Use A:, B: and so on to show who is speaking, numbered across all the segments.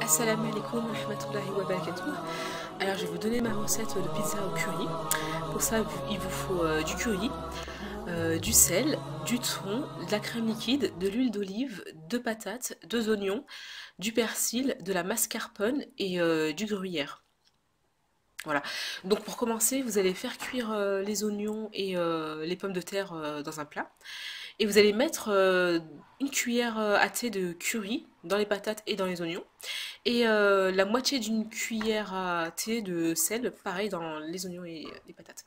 A: Assalamu alaikum wa rahmatullahi wa barakatuh. Alors je vais vous donner ma recette de pizza au curry. Pour ça il vous faut du curry, du sel, du thon, de la crème liquide, de l'huile d'olive, 2 patates, 2 oignons, du persil, de la mascarpone et du gruyère. Voilà. Donc pour commencer, vous allez faire cuire les oignons et les pommes de terre dans un plat. Et vous allez mettre une cuillère à thé de curry dans les patates et dans les oignons. Et la moitié d'une cuillère à thé de sel, pareil dans les oignons et les patates.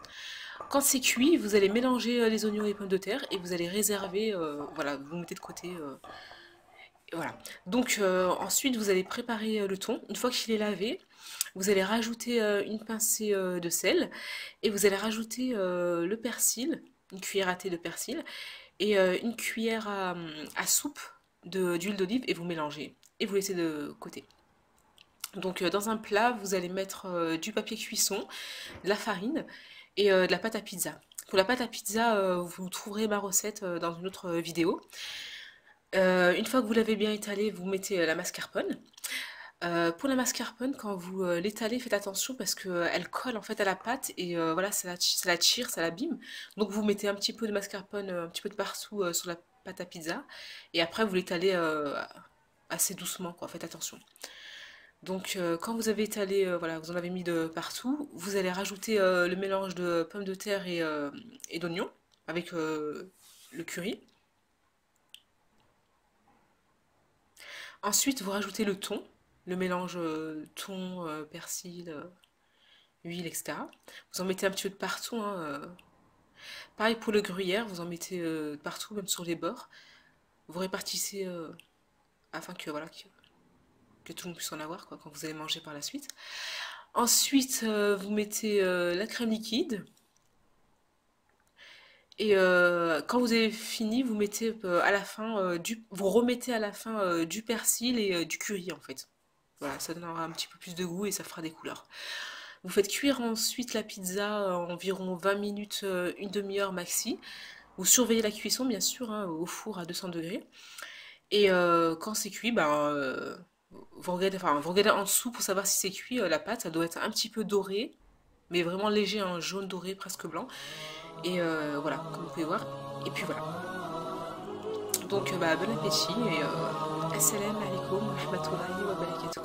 A: Quand c'est cuit, vous allez mélanger les oignons et les pommes de terre et vous allez réserver, voilà, vous mettez de côté. Voilà. Donc ensuite, vous allez préparer le thon. Une fois qu'il est lavé, vous allez rajouter une pincée de sel et vous allez rajouter le persil, une cuillère à thé de persil et une cuillère à soupe d'huile d'olive et vous mélangez et vous laissez de côté. Donc dans un plat, vous allez mettre du papier cuisson, de la farine et de la pâte à pizza. Pour la pâte à pizza, vous trouverez ma recette dans une autre vidéo. Une fois que vous l'avez bien étalée, vous mettez la mascarpone. Pour la mascarpone, quand vous l'étalez, faites attention parce qu'elle colle en fait à la pâte et voilà, ça la tire, ça l'abîme. Donc vous mettez un petit peu de mascarpone, un petit peu de partout sur la pâte à pizza et après vous l'étalez assez doucement, quoi. Faites attention. Donc quand vous avez étalé, voilà, vous en avez mis de partout, vous allez rajouter le mélange de pommes de terre et d'oignons avec le curry. Ensuite, vous rajoutez le thon, le mélange thon, persil, huile, etc. Vous en mettez un petit peu de partout, hein, pareil pour le gruyère, vous en mettez partout, même sur les bords. Vous répartissez afin que, voilà, que tout le monde puisse en avoir quoi, quand vous allez manger par la suite. Ensuite, vous mettez la crème liquide. Et quand vous avez fini, vous mettez à la fin vous remettez à la fin du persil et du curry en fait. Voilà, ça donnera un petit peu plus de goût et ça fera des couleurs. Vous faites cuire ensuite la pizza environ 20 minutes, une demi-heure maxi. Vous surveillez la cuisson bien sûr hein, au four à 200 degrés. Et quand c'est cuit, vous regardez en dessous pour savoir si c'est cuit. La pâte, ça doit être un petit peu doré, mais vraiment léger, un jaune doré presque blanc. Et voilà, comme vous pouvez voir. Et puis voilà. Donc bon appétit et assalamu alaikum wa rahmatullahi wa barakatuh.